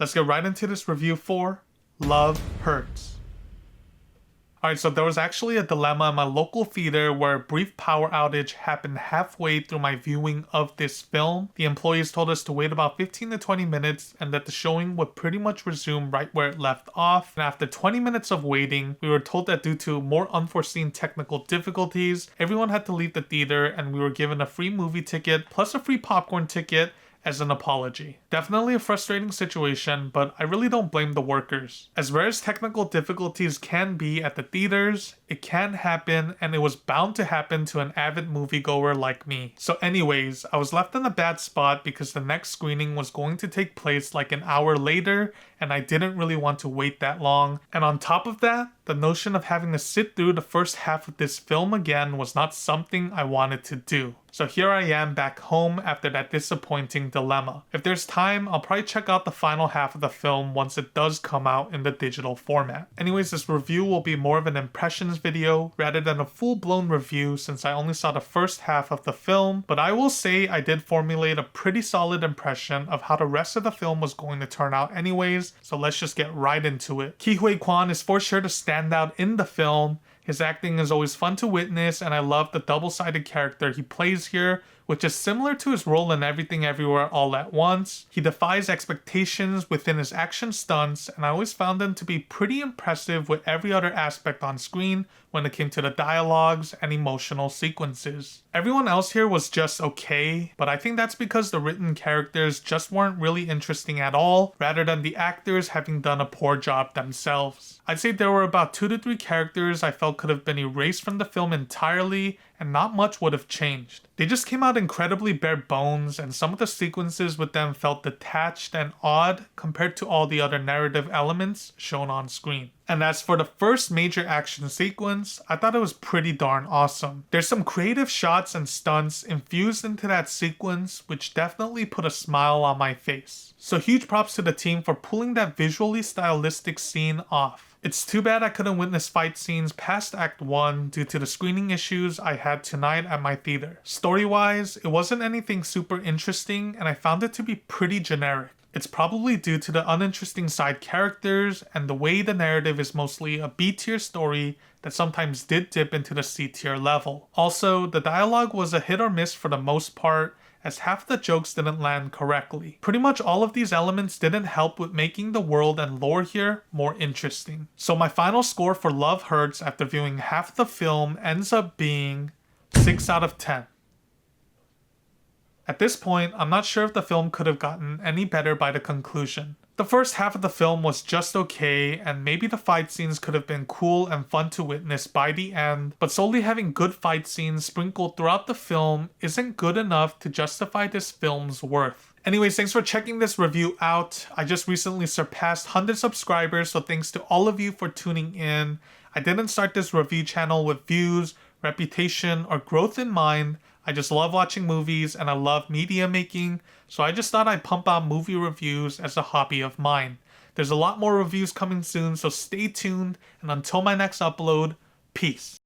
let's get right into this review for Love Hurts. Alright, so there was actually a dilemma in my local theater where a brief power outage happened halfway through my viewing of this film. The employees told us to wait about 15 to 20 minutes and that the showing would pretty much resume right where it left off. And after 20 minutes of waiting, we were told that due to more unforeseen technical difficulties, everyone had to leave the theater and we were given a free movie ticket plus a free popcorn ticket as an apology. Definitely a frustrating situation, but I really don't blame the workers. As rare as technical difficulties can be at the theaters, it can happen, and it was bound to happen to an avid moviegoer like me. So anyways, I was left in a bad spot because the next screening was going to take place like an hour later, and I didn't really want to wait that long. And on top of that, the notion of having to sit through the first half of this film again was not something I wanted to do. So here I am back home after that disappointing dilemma. If there's time, I'll probably check out the final half of the film once it does come out in the digital format. Anyways, this review will be more of an impressions video rather than a full-blown review since I only saw the first half of the film, but I will say I did formulate a pretty solid impression of how the rest of the film was going to turn out anyways, so let's just get right into it. Ke Huy Quan is for sure to stand out in the film. His acting is always fun to witness, and I love the double-sided character he plays here, which is similar to his role in Everything Everywhere All at Once. He defies expectations within his action stunts, and I always found him to be pretty impressive with every other aspect on screen when it came to the dialogues and emotional sequences. Everyone else here was just okay, but I think that's because the written characters just weren't really interesting at all, rather than the actors having done a poor job themselves. I'd say there were about 2 to 3 characters I felt could have been erased from the film entirely, and not much would have changed. They just came out incredibly bare bones, and some of the sequences with them felt detached and odd compared to all the other narrative elements shown on screen. And as for the first major action sequence, I thought it was pretty darn awesome. There's some creative shots and stunts infused into that sequence which definitely put a smile on my face. So huge props to the team for pulling that visually stylistic scene off. It's too bad I couldn't witness fight scenes past Act 1 due to the screening issues I had tonight at my theater. Story-wise, it wasn't anything super interesting and I found it to be pretty generic. It's probably due to the uninteresting side characters and the way the narrative is mostly a B-tier story that sometimes did dip into the C-tier level. Also, the dialogue was a hit or miss for the most part, as half the jokes didn't land correctly. Pretty much all of these elements didn't help with making the world and lore here more interesting. So my final score for Love Hurts after viewing half the film ends up being 6 out of 10. At this point, I'm not sure if the film could have gotten any better by the conclusion. The first half of the film was just okay, and maybe the fight scenes could have been cool and fun to witness by the end, but solely having good fight scenes sprinkled throughout the film isn't good enough to justify this film's worth. Anyways, thanks for checking this review out. I just recently surpassed 100 subscribers, so thanks to all of you for tuning in. I didn't start this review channel with views, reputation, or growth in mind. I just love watching movies and I love media making, so I just thought I'd pump out movie reviews as a hobby of mine. There's a lot more reviews coming soon, so stay tuned, and until my next upload, peace.